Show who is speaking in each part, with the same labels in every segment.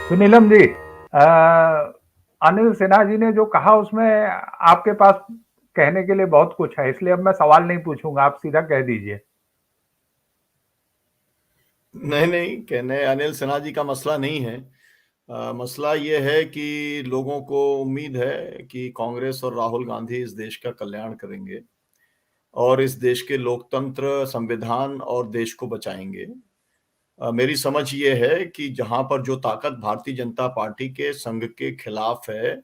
Speaker 1: सुनीलम जी, अनिल सिन्हा जी ने जो कहा उसमें आपके पास कहने के लिए बहुत कुछ है, इसलिए अब मैं सवाल नहीं पूछूंगा, आप सीधा कह दीजिए।
Speaker 2: नहीं नहीं, कहने अनिल सिन्हा जी का मसला नहीं है। मसला ये है कि लोगों को उम्मीद है कि कांग्रेस और राहुल गांधी इस देश का कल्याण करेंगे और इस देश के लोकतंत्र, संविधान और देश को बचाएंगे। मेरी समझ ये है कि जहां पर जो ताकत भारतीय जनता पार्टी के संघ के खिलाफ है,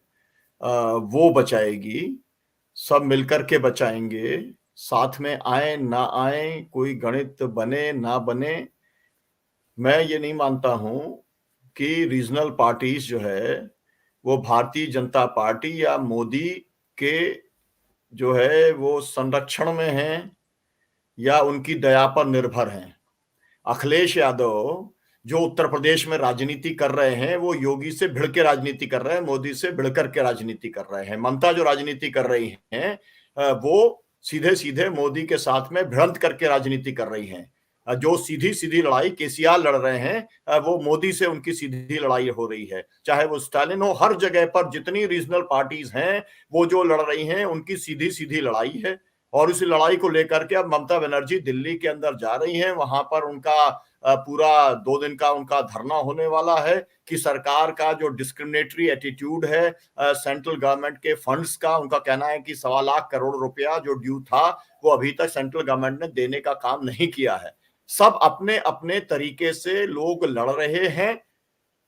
Speaker 2: वो बचाएगी। सब मिलकर के बचाएंगे। साथ में आए ना आए, कोई गणित बने ना बने, मैं ये नहीं मानता हूं कि रीजनल पार्टीज जो है वो भारतीय जनता पार्टी या मोदी के जो है वो संरक्षण में हैं या उनकी दया पर निर्भर हैं। अखिलेश यादव जो उत्तर प्रदेश में राजनीति कर रहे हैं वो योगी से भिड़ के राजनीति कर रहे हैं, मोदी से भिड़ करके राजनीति कर रहे हैं। ममता जो राजनीति कर रही हैं वो सीधे सीधे मोदी के साथ में भिड़ंत करके राजनीति कर रही हैं। जो सीधी सीधी लड़ाई केसीआर लड़ रहे हैं वो मोदी से उनकी सीधी लड़ाई हो रही है। चाहे वो स्टालिन हो, हर जगह पर जितनी रीजनल पार्टीज हैं वो जो लड़ रही हैं उनकी सीधी सीधी लड़ाई है। और उस लड़ाई को लेकर के अब ममता बनर्जी दिल्ली के अंदर जा रही हैं। वहां पर उनका पूरा 2 दिन का उनका धरना होने वाला है कि सरकार का जो डिस्क्रिमिनेटरी एटीट्यूड है सेंट्रल गवर्नमेंट के फंड्स का, उनका कहना है कि 1.25 लाख करोड़ रुपया जो ड्यू था वो अभी तक सेंट्रल गवर्नमेंट ने देने का काम नहीं किया है। सब अपने अपने तरीके से लोग लड़ रहे हैं।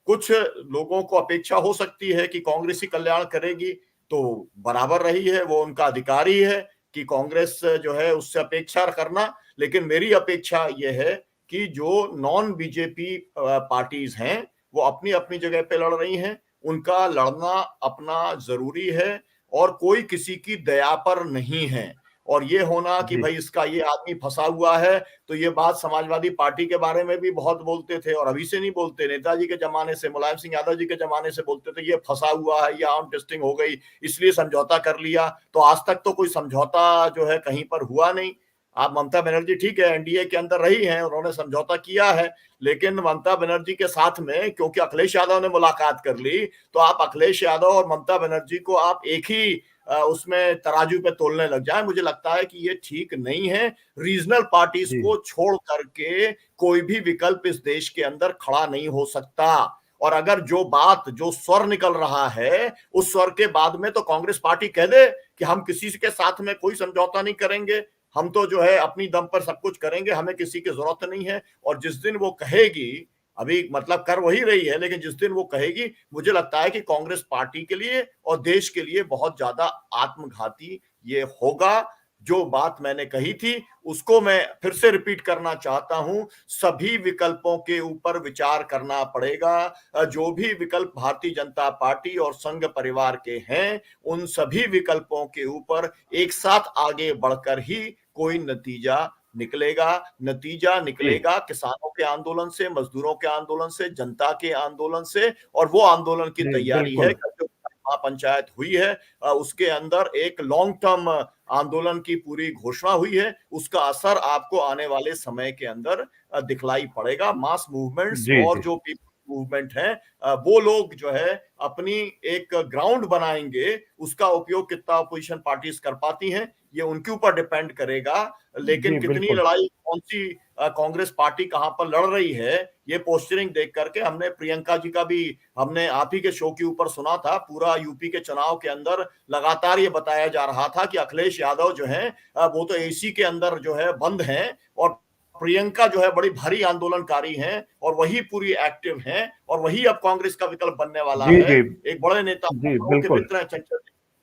Speaker 2: कुछ लोगों को अपेक्षा हो सकती है कि कांग्रेस ही कल्याण करेगी, तो बराबर रही है, वो उनका अधिकार ही है कि कांग्रेस जो है उससे अपेक्षा करना। लेकिन मेरी अपेक्षा यह है कि जो नॉन बीजेपी पार्टीज हैं वो अपनी अपनी जगह पे लड़ रही हैं, उनका लड़ना अपना जरूरी है और कोई किसी की दया पर नहीं है। और ये होना कि
Speaker 1: जी।
Speaker 2: भाई इसका ये आदमी फंसा हुआ है, तो ये बात समाजवादी पार्टी के बारे में भी बहुत बोलते थे और अभी से नहीं बोलते, नेताजी के जमाने से, मुलायम सिंह यादव जी के जमाने से बोलते थे ये फंसा हुआ है, ये आर्म टेस्टिंग हो गई इसलिए समझौता कर लिया। तो आज तक तो कोई समझौता जो है कहीं पर हुआ नहीं। आप ममता बनर्जी ठीक है एनडीए के अंदर रही हैं, उन्होंने समझौता किया है, लेकिन ममता बनर्जी के साथ में क्योंकि अखिलेश यादव ने मुलाकात कर ली, तो आप अखिलेश यादव और ममता बनर्जी को आप एक ही उसमें तराजू पे तोलने लग जाए, मुझे लगता है कि ये ठीक नहीं है। रीजनल पार्टीज
Speaker 1: जी।
Speaker 2: को छोड़ करके कोई भी विकल्प इस देश के अंदर खड़ा नहीं हो सकता। और अगर जो स्वर निकल रहा है उस स्वर के बाद में तो कांग्रेस पार्टी कह दे कि हम किसी के साथ में कोई समझौता नहीं करेंगे, हम तो जो है अपनी दम पर सब कुछ करेंगे, हमें किसी की जरूरत नहीं है। और जिस दिन वो कहेगी, अभी मतलब कर वही रही है, लेकिन जिस दिन वो कहेगी मुझे लगता है कि कांग्रेस पार्टी के लिए और देश के लिए बहुत ज्यादा आत्मघाती ये होगा। जो बात मैंने कही थी उसको मैं फिर से रिपीट करना चाहता हूं, सभी विकल्पों के ऊपर विचार करना पड़ेगा। जो भी विकल्प भारतीय जनता पार्टी और संघ परिवार के हैं उन सभी विकल्पों के ऊपर एक साथ आगे बढ़कर ही कोई नतीजा निकलेगा। नतीजा
Speaker 1: जी।
Speaker 2: निकलेगा किसानों के आंदोलन से, मजदूरों के आंदोलन से, जनता के आंदोलन से। और वो आंदोलन की
Speaker 1: जी,
Speaker 2: तैयारी है
Speaker 1: बिल्कुल।
Speaker 2: जो महापंचायत हुई है उसके अंदर एक लॉन्ग टर्म आंदोलन की पूरी घोषणा हुई है। उसका असर आपको आने वाले समय के अंदर दिखलाई पड़ेगा। मास मूवमेंट्स
Speaker 1: जी।
Speaker 2: और
Speaker 1: जी।
Speaker 2: जो पीपल मूवमेंट है वो लोग जो है अपनी एक ग्राउंड बनाएंगे, उसका उपयोग कितना अपोजिशन पार्टीज कर पाती हैं ये उनके ऊपर डिपेंड करेगा। लेकिन
Speaker 1: जी,
Speaker 2: कितनी
Speaker 1: बिल्कुल।
Speaker 2: लड़ाई कौन सी कांग्रेस पार्टी कहां पर लड़ रही है ये पोस्टरिंग देख करके, हमने प्रियंका जी का भी हमने आप ही के शो के ऊपर सुना था। पूरा यूपी के चुनाव के अंदर लगातार ये बताया जा रहा था कि अखिलेश यादव जो है वो तो एसी के अंदर जो है बंद हैं और प्रियंका जो है बड़ी भारी आंदोलनकारी हैं और वही पूरी एक्टिव हैं और वही अब कांग्रेस का विकल्प बनने वाला
Speaker 1: जी।
Speaker 2: है।
Speaker 1: जी।
Speaker 2: एक बड़े नेता
Speaker 1: जी,
Speaker 2: के
Speaker 1: बिल्कुल।
Speaker 2: मित्र हैं चंचल,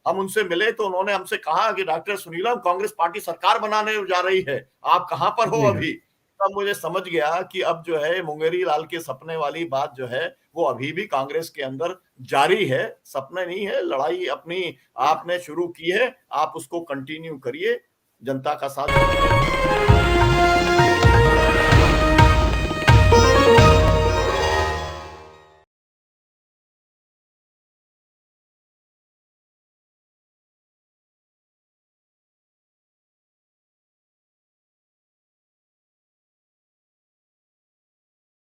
Speaker 2: हम उनसे मिले तो उन्होंने हमसे कहा कि डॉक्टर सुनीलम कांग्रेस पार्टी सरकार बनाने जा रही है, आप कहां पर हो
Speaker 1: जी हाँ।
Speaker 2: अभी। तब मुझे समझ गया कि अब जो है मुंगेरी लाल के सपने वाली बात जो है वो अभी भी कांग्रेस के अंदर जारी है। सपने नहीं है, लड़ाई अपनी आपने शुरू की है, आप उसको कंटिन्यू करिए, जनता का साथ दीजिए।